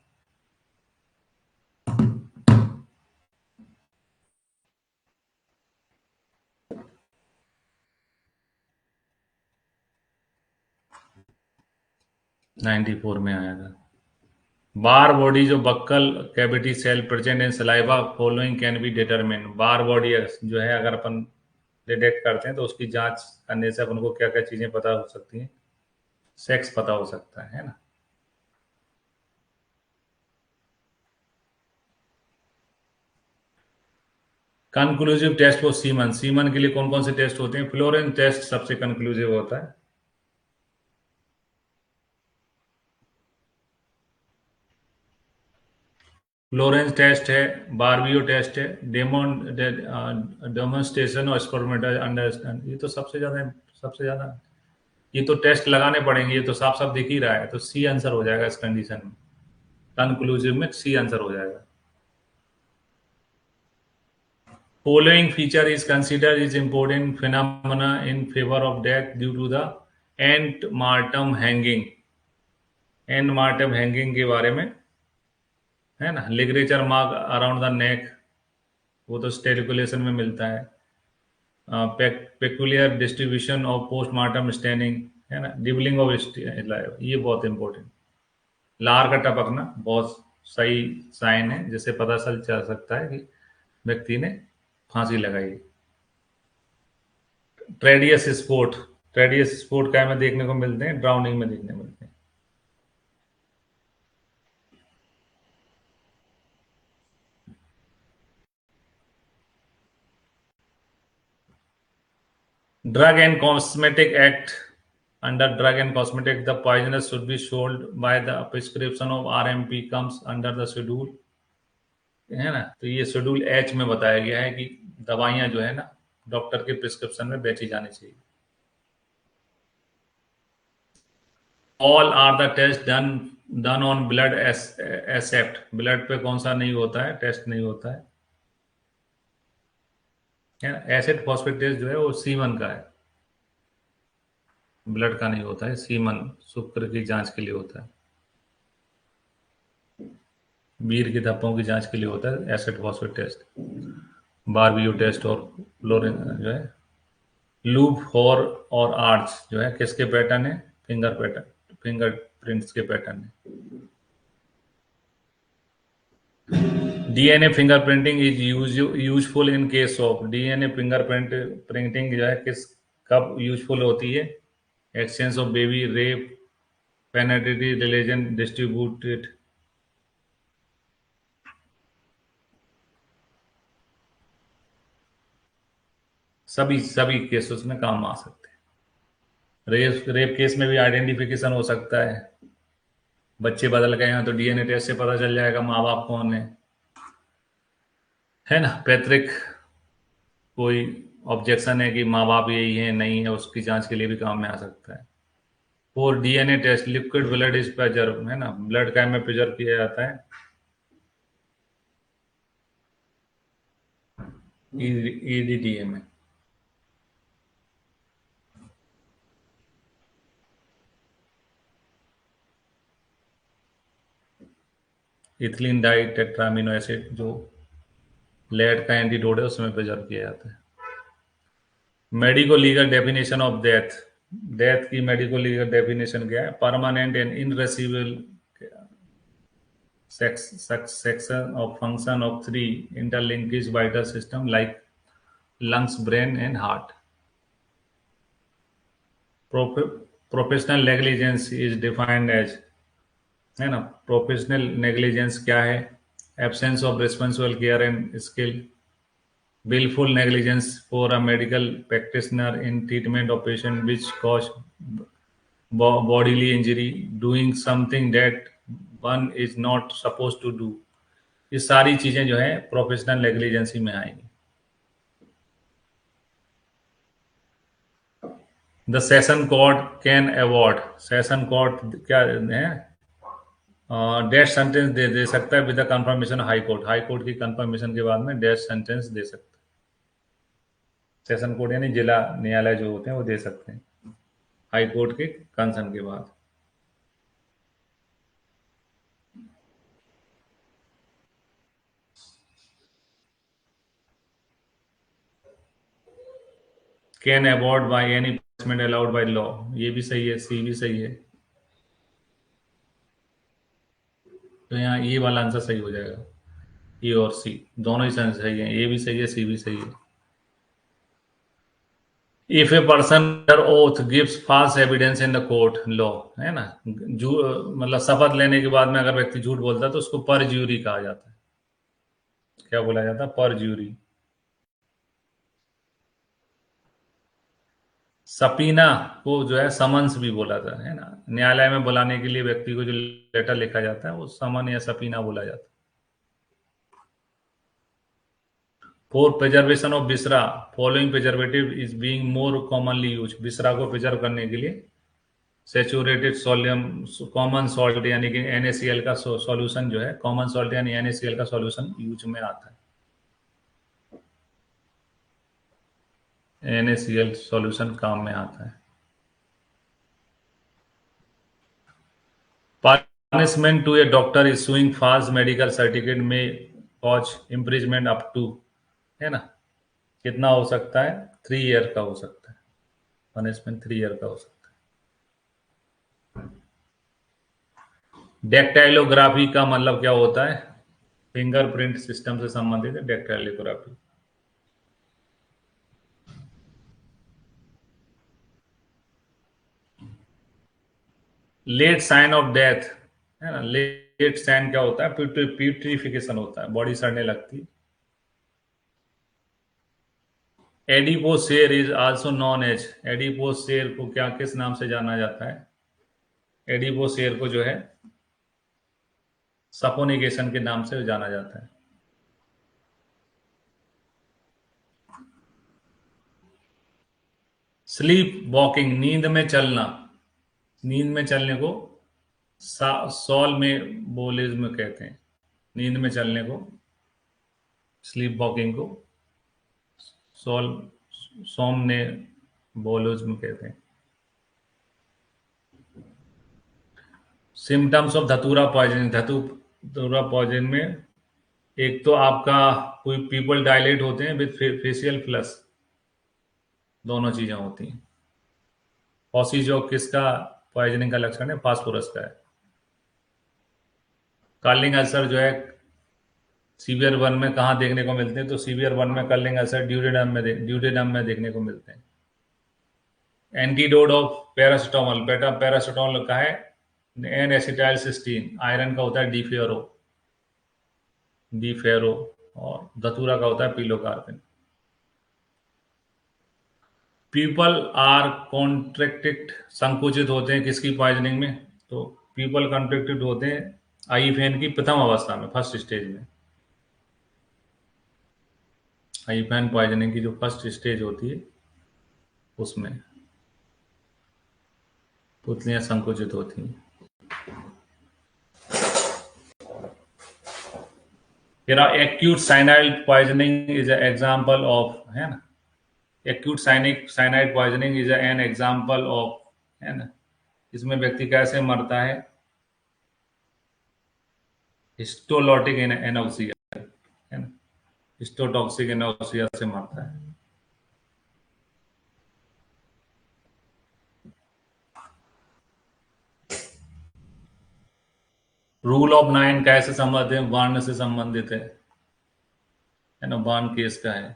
94 में आया था। बार बॉडी जो buccal cavity cell present in saliva following can be determine. Barr body जो है अगर अपन डिटेक्ट करते हैं तो उसकी जांच करने से अपन को क्या क्या चीजें पता हो सकती हैं। सेक्स पता हो सकता है ना। Conclusive test for semen, semen के लिए कौन कौन से टेस्ट होते हैं? फ्लोरेंस टेस्ट सबसे कंक्लूसिव होता है। फ्लोरेंस टेस्ट है, बारबियो टेस्ट है, डेमोन्स्ट्रेशन और स्पर्मेटा अंडरस्टैंड, ये तो सबसे ज्यादा ये तो टेस्ट लगाने पड़ेंगे, ये तो साफ साफ दिख ही रहा है, तो सी आंसर हो जाएगा इस कंडीशन में। कंक्लूसिव में सी आंसर हो जाएगा। Following feature is considered is important phenomena in favor of death due to the ant-mortem hanging। ant-mortem hanging के बारे में है ना। लिगरेचर मार्क अराउंड द नेक, वो तो स्टेरिकुलेशन में मिलता है। Peculiar distribution of postmortem staining, है ना। डिबलिंग ऑफ, ये बहुत इंपॉर्टेंट। लार का टपकना बहुत सही साइन है, जिससे पता चल सकता है कि व्यक्ति ने फांसी लगाई। ट्रेडियस स्पोर्ट, ट्रेडियस स्पोर्ट क्या में देखने को मिलते हैं? ड्राउनिंग में देखने को मिलते हैं। Drug and cosmetic act, under drug and cosmetic the poisonous should be sold by the prescription of RMP comes under the schedule, है ना। तो ये शेड्यूल H में बताया गया है कि दवाइयां जो है ना डॉक्टर के प्रिस्क्रिप्शन में बेची जानी चाहिए। All are the test done done on blood except, blood पे कौन सा नहीं होता है, टेस्ट नहीं होता है ना। एसिड फॉस्फेट टेस्ट जो है वो सीमन का है, ब्लड का नहीं होता है। सीमन शुक्र की जांच के लिए होता है, वीर की धब्बों की जांच के लिए होता है एसिड फॉस्फेट टेस्ट। बारबीओ टेस्ट और फ्लोरेन जो है। लूप होर और आर्च जो है किसके पैटर्न है? फिंगर पैटर्न, फिंगर प्रिंट्स के पैटर्न है। DNA fingerprinting is useful in case of, DNA fingerprint printing जो है किस कब यूजफुल होती है? Exchange of baby, rape, paternity religion, distributed. सभी सभी केसेस में काम आ सकते हैं। रेप रेप केस में भी आइडेंटिफिकेशन हो सकता है, बच्चे बदल गए हैं तो डीएनए टेस्ट से पता चल जाएगा माँ बाप कौन है ना। पैतृक कोई ऑब्जेक्शन है कि माँ बाप यही है नहीं है, उसकी जांच के लिए भी काम में आ सकता है। और DNA test, liquid blood is preserve, है ना, ब्लड क्या में प्रिजर्व किया जाता है ईडीडीए में। इथिलीन डाई टेट्रामिनो एसिड जो लेड का एंटीडोट है उसमें प्रिजर्व किया जाता है। Medico legal definition of death, death की मेडिको लीगल डेफिनेशन क्या है? Permanent and irreversible section of function of three interlinked vital system like lungs, brain and heart. Professional negligence is defined as, है ना, professional negligence क्या है? Absence of responsible care and skill, willful negligence for a medical practitioner in treatment of patient which cause bodily injury, doing something that one is not supposed to do। ये सारी चीजें जो है professional negligence में आएंगी। The session court can award, session court क्या है? Death sentence दे सकता है with the confirmation high court, high court की कंफर्मेशन के बाद में डेथ सेंटेंस दे सकता है। सेशन कोर्ट यानी जिला न्यायालय जो होते हैं वो दे सकते हैं हाई कोर्ट के कंसर्न के बाद। Can award by any punishment allowed by law, ये भी सही है, सी भी सही है। तो यहाँ ये वाला आंसर सही हो जाएगा, ए और सी दोनों ही सही है, ए भी सही है सी भी सही है। If a person oath gives false evidence in the court law, है ना, मतलब शपथ लेने के बाद में अगर व्यक्ति झूठ बोलता है तो उसको परज्यूरी कहा जाता है। क्या बोला जाता है? परज्यूरी। सपीना को जो है समन्स भी बोला जाता है ना, न्यायालय में बुलाने के लिए व्यक्ति को जो लेटर लिखा जाता है वो समन या सपीना बोला जाता है। फॉर प्रिजर्वेशन ऑफ बिसरा, following preservative is being more commonly use, बिसरा को प्रिजर्व करने के लिए सेचुरेटेड सोडियम कॉमन सॉल्ट यानी कि NaCl का सॉल्यूशन जो है, कॉमन सॉल्ट यानी NaCl का सॉल्यूशन यूज में आता है। NaCl सॉल्यूशन काम में आता है। Punishment to a doctor issuing false medical certificate में कॉज इम्प्रिजमेंट अप टू, है ना, कितना हो सकता है? 3 ईयर का हो सकता है, पनिशमेंट 3 ईयर का हो सकता है। डेक्टाइलोग्राफी का मतलब क्या होता है? फिंगरप्रिंट सिस्टम से संबंधित है डेक्टाइलोग्राफी। लेट साइन ऑफ डेथ, है ना, लेट साइन क्या होता है? प्यूट्रिफिकेशन होता है, बॉडी सड़ने लगती है। एडिपोसेर इज आल्सो नॉन एज, एडिपोसेर को क्या किस नाम से जाना जाता है? एडिपोसेर को जो है सफोनिकेशन के नाम से जाना जाता है। स्लीप वॉकिंग, नींद में चलना, नींद में चलने को सॉल में बोलिज्म कहते हैं। नींद में चलने को, स्लीप वॉकिंग को सॉल सोमने बोलिज्म कहते हैं। सिम्टम्स ऑफ धतूरा पॉइजनिंग, धतूरा पॉइजन में एक तो आपका कोई पीपल डायलेट होते हैं विद फेशियल फ्लश, दोनों चीजें होती हैं। फॉसी जो किसका पॉइजनिंग का लक्षण है? फास्फोरस का है। कार्लिंग अल्सर जो है सीवियर 1 में कहाँ देखने को मिलते हैं? तो सीवियर 1 में कार्लिंग अल्सर ड्यूडेनम में देखने को मिलते हैं। एंटीडोट ऑफ पैरासिटामोल, बेटा पैरासिटामोल का है एन एसिटाइल सिस्टीन, आयरन का होता है डीफेरो, और धतूरा का होता है पिलोकार्पिन। पीपल आर कॉन्ट्रैक्टेड, संकुचित होते हैं किसकी पॉइजनिंग में? तो पीपल कॉन्फ्लिक्टेड होते हैं आई फैन की प्रथम अवस्था में, फर्स्ट स्टेज में। आई फैन पॉइजनिंग की जो फर्स्ट स्टेज होती है उसमें पुतलियां संकुचित होती हैं। फिर acute cyanide poisoning is example of, है ना, acute cyanide poisoning is an example of, है ना। इसमें व्यक्ति कैसे मरता है? हिस्टोलॉटिक एनोक्सिया, है ना, हिस्टोटॉक्सिक एनोक्सिया से मरता है। रूल ऑफ 9 कैसे संबंधित है? वर्ण से संबंधित है ना, वर्ण केस का है।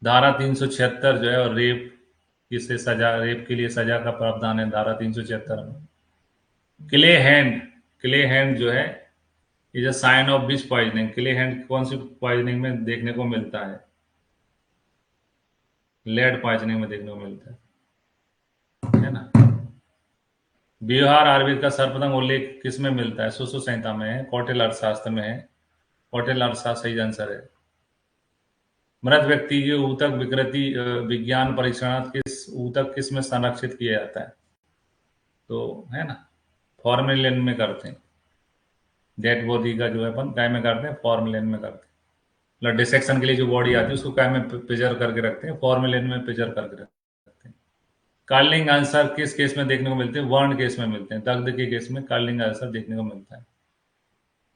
धारा 376 जो है, और रेप किसे सजा, रेप के लिए सजा का प्रावधान है धारा 376 में। क्ले हैंड, क्ले हैंड जो है is a sign of which poisoning? Clay hand कौन सी पॉइजनिंग में देखने को मिलता है? लेड पॉइजनिंग में देखने को मिलता है ना। व्यवहार आयुर्वेद का सर्वप्रथम उल्लेख किस में मिलता है? सुश्रुत संहिता में है, कौटिल्य अर्थशास्त्र में है। कौटिल्य अर्थशास्त्र सही आंसर है। मृत व्यक्ति की ऊतक विकृति विज्ञान परीक्षणार्थ ऊतक किस में संरक्षित किया जाता है? तो है ना, फॉर्मेलिन में करते हैं। डेड बॉडी का जो है अपन काय में करते हैं? फॉर्मेलिन में करते हैं। ब्लड डिसेक्शन के लिए जो बॉडी आती है उसको काय में प्रिजर्व करके रखते हैं? फॉर्मेलिन में प्रिजर्व करके रखते हैं। कार्लिंग आंसर किस केस में देखने को मिलते हैं? वर्ण केस में मिलते हैं। दग्ध के केस में कार्लिंग आंसर देखने को मिलता है।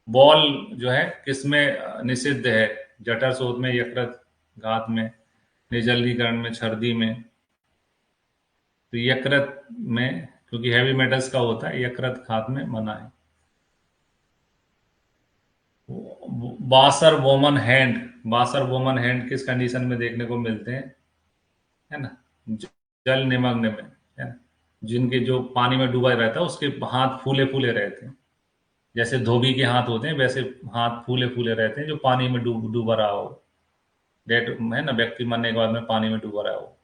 बॉल जो है किस में निषिद्ध है? जठर शोथ में, यकृत घात में, निर्जलीकरण में, छर्दी में। तो यकृत में, क्योंकि हैवी मेटल्स का होता है, यकृत घात में मना है। बासर वोमन हैंड, बासर वोमन हैंड किस कंडीशन में देखने को मिलते हैं? है ना, जल निमग्न में, है ना, जिनके जो पानी में डूबा रहता है उसके हाथ फूले फूले रहते हैं। जैसे धोबी के हाथ होते हैं वैसे हाथ फूले फूले रहते हैं जो पानी में डूबा रहा हो। डेट है ना, व्यक्ति मरने के बाद में पानी में डूबा रहा हो।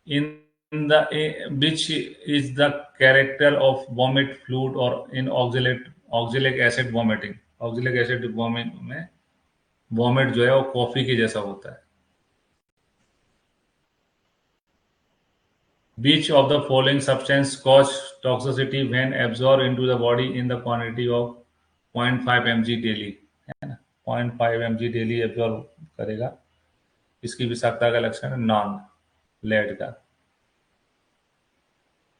In the which is the character of vomit fluid और in oxalic acid vomiting? Oxalic acid vomit में वॉमिट जो है वो कॉफी के जैसा होता है। Which of the following substance cause toxicity when absorbed into the body in the quantity of 0.5 mg daily? है ना, 0.5 mg डेली एब्जॉर्ब करेगा। इसकी विषाक्तता का लक्षण है नॉन, लेड का।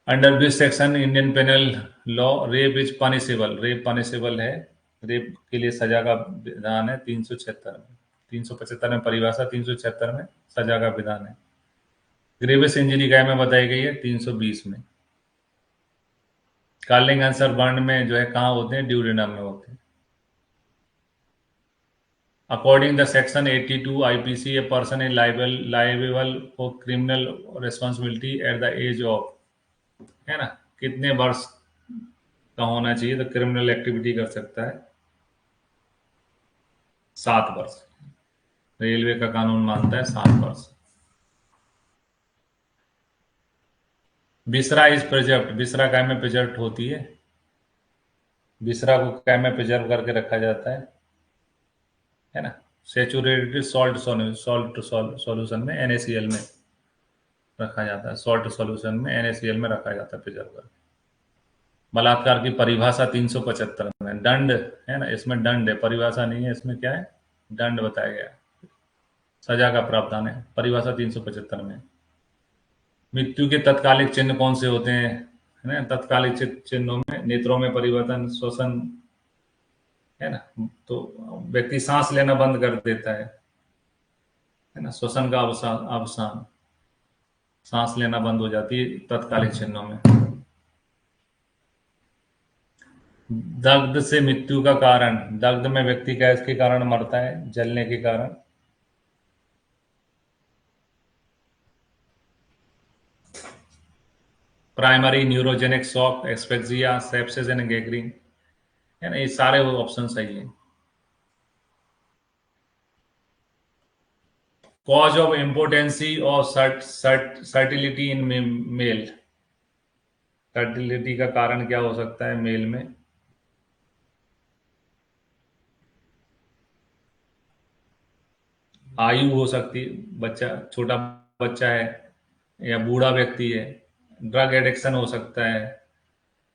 Under which section Indian penal law rape is punishable? Rape punishable है, रेप के लिए सजा का विधान है 376 में। 375 में परिभाषा, 376 में सजा का विधान है। ग्रेवियस इंजरी काय में बताई गई है? 320 में। कार्लिंग आंसर वर्ण में जो है कहाँ होते हैं? ड्यूडेनम में होते हैं। According the section 82 IPC, a person is liable for criminal responsibility at the age of, है ना, कितने वर्ष का होना चाहिए तो क्रिमिनल एक्टिविटी कर सकता है? 7 वर्ष। रेलवे का कानून मानता है 7 वर्ष। बिसरा इज प्रिजर्व्ड, बिसरा काय में प्रिजर्व होती है? बिसरा को काय में प्रिजर्व करके रखा जाता है ना, सेचुरेटेड सॉल्ट सॉल्यूशन में, NaCl में रखा जाता है। सॉल्ट सॉल्यूशन में NaCl में रखा जाता है प्रिजर्व करके। बलात्कार की परिभाषा 375 में। दंड, है ना, इसमें दंड है, परिभाषा नहीं है। इसमें क्या है? दंड बताया गया है, सजा का प्रावधान है परिभाषा 375 में। मृत्यु के तत्कालिक चिन्ह कौन से होते हैं? है ना, तत्कालिक चिन्हों में नेत्रों में परिवर्तन, श्वसन, है ना, तो व्यक्ति सांस लेना बंद कर देता है ना, श्वसन का अवसान अवसान, सांस लेना बंद हो जाती है तत्कालिक चिन्हों में। दग्ध से मृत्यु का कारण, दग्ध में व्यक्ति गैस के कारण मरता है, जलने के कारण। Primary neurogenic shock, asphyxia, sepsis and gangrene, है ना, ये सारे वो ऑप्शन सही है। कॉज ऑफ इम्पोर्टेंसी और सर्टिलिटी इन मेल, फर्टिलिटी का कारण क्या हो सकता है मेल में? आयु हो सकती है, बच्चा छोटा बच्चा है या बूढ़ा व्यक्ति है, ड्रग एडिक्शन हो सकता है,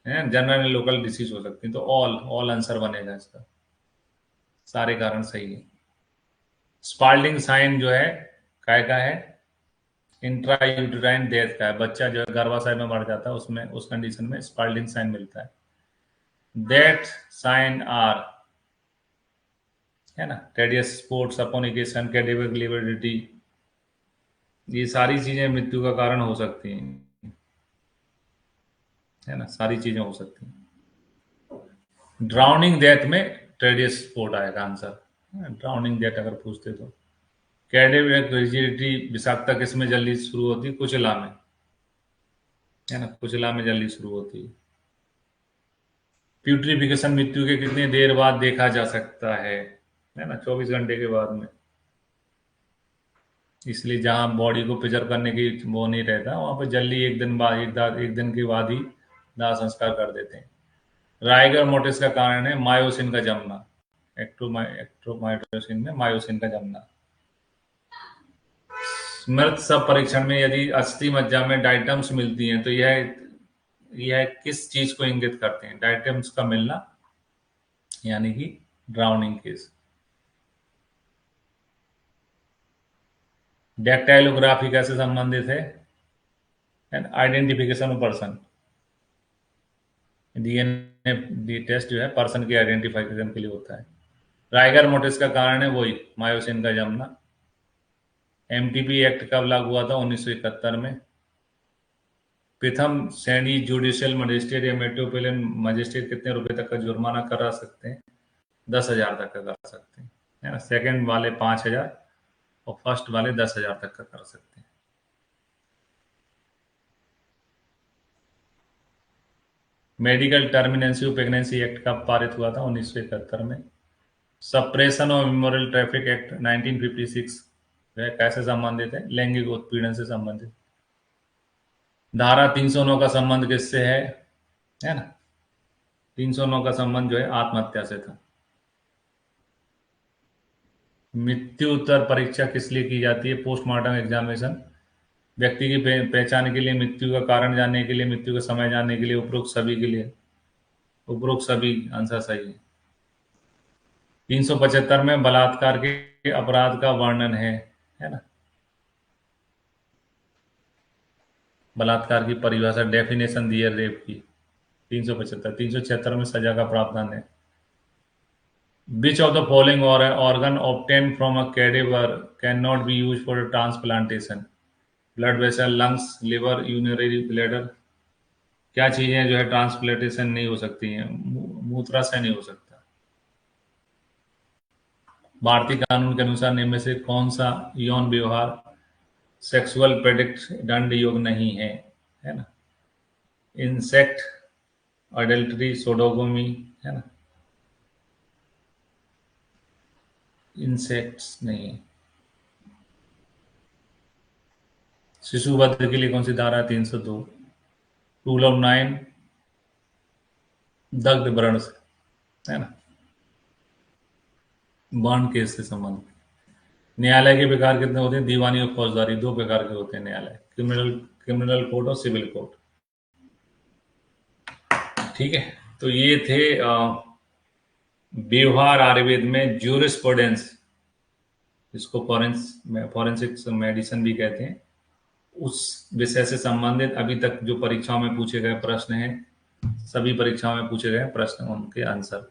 जनरल लोकल डिसीज हो सकती है। तो ऑल ऑल आंसर बनेगा इसका, सारे कारण सही है। स्पाल्डिंग साइन जो है काय का है? इंट्रा यूटेराइन डेथ का है। बच्चा जो है गर्भाशय में मर जाता है, उसमें उस कंडीशन में स्पाल्डिंग साइन मिलता है। डेथ साइन आर, है ना, टेडियस स्पोर्ट, सपोनिकेशन, कैडिवर लिबर्टी, ये सारी चीजें मृत्यु का कारण हो सकती हैं, है ना, सारी चीजें हो सकती हैं। ड्राउनिंग डेथ में टेडियस स्पोर्ट आएगा आंसर, ड्राउनिंग डेथ अगर पूछते तो। कैडिवर रिजिडिटी विषाक्तता किस में जल्दी शुरू होती है? कुचला में, है ना, कुचला में जल्दी शुरू होती है। प्यूट्रिफिकेशन मृत्यु के कितने देर बाद देखा जा सकता है ना, 24 घंटे के बाद में। इसलिए जहां बॉडी को प्रिजर्व करने की वो नहीं रहता, वहां पर जल्दी एक दिन बाद, एक दिन के बाद ही दाह संस्कार कर देते हैं। राइगर मोटिस का कारण है मायोसिन का जमना, एक्ट्रोमायोसिन में मायोसिन का जमना। मृत सब परीक्षण में यदि अस्थि मज्जा में डाइटम्स मिलती हैं तो यह किस चीज को इंगित करते हैं? डाइटम्स का मिलना, यानी कि ड्राउनिंग केस। डेक्टाइलोग्राफी कैसे संबंधित है? And identification of person, DNA test जो है पर्सन की आइडेंटिफिकेशन के लिए होता है। राइगर मोटिस का कारण है वही मायोसिन का जमना। एमटीपी एक्ट कब लागू हुआ था? 1971 में। प्रथम श्रेणी जुडिशियल मजिस्ट्रेट या मेट्रोपोलिटन मजिस्ट्रेट कितने रुपए तक का जुर्माना करा सकते हैं? 10,000 तक का कर सकते हैं, है ना। सेकंड वाले 5,000 और फर्स्ट वाले 10,000 तक का कर सकते हैं। मेडिकल टर्मिनेंसी ऑफ प्रेगनेंसी एक्ट कब पारित हुआ था? 1971 में। Suppression of immoral traffic act 1956 वह कैसे संबंधित है? लैंगिक उत्पीड़न से संबंधित। धारा 309 का संबंध किससे है ना? 309 का संबंध जो है आत्महत्या से था। मृत्यु उत्तर परीक्षा किस लिए की जाती है? Postmortem examination. व्यक्ति की पहचान के लिए, मृत्यु का कारण जानने के लिए, मृत्यु का समय जानने के लिए, उपरोक्त सभी के लिए। उपरोक्त सभी आंसर सही है। 375 में बलात्कार के अपराध का वर्णन है ना। बलात्कार की परिभाषा, डेफिनेशन दी है रेप की। 375। 376 में सजा का प्रावधान है। Which of the following organ obtained from a cadaver cannot be used for transplantation? Blood vessel, lungs, liver, urinary bladder. क्या चीजें जो है ट्रांसप्लांटेशन नहीं हो सकती हैं? मूत्राशय नहीं हो सकता। भारतीय कानून के अनुसार निम्न में से कौन सा यौन व्यवहार सेक्सुअल प्रेडिक्ट दंड योग्य नहीं है ना? इंसेक्ट, अडल्ट्री, सोडोगोमी, है ना। इंसेक्ट्स नहीं है। शिशु वध के लिए कौन सी धारा है? 302। रूल ऑफ 9 दग्ध व्रण से, है ना, बर्न केस से संबंध। न्यायालय के प्रकार कितने होते हैं? दीवानी और फौजदारी, दो प्रकार के होते हैं न्यायालय, क्रिमिनल क्रिमिनल कोर्ट और सिविल कोर्ट। ठीक है, तो ये थे व्यवहार आयुर्वेद में ज्यूरिस्प्रूडेंस, जिसको फॉरेंसिक्स मेडिसिन भी कहते हैं, उस विषय से संबंधित अभी तक जो परीक्षाओं में पूछे गए प्रश्न हैं, सभी परीक्षाओं में पूछे गए प्रश्न, उनके आंसर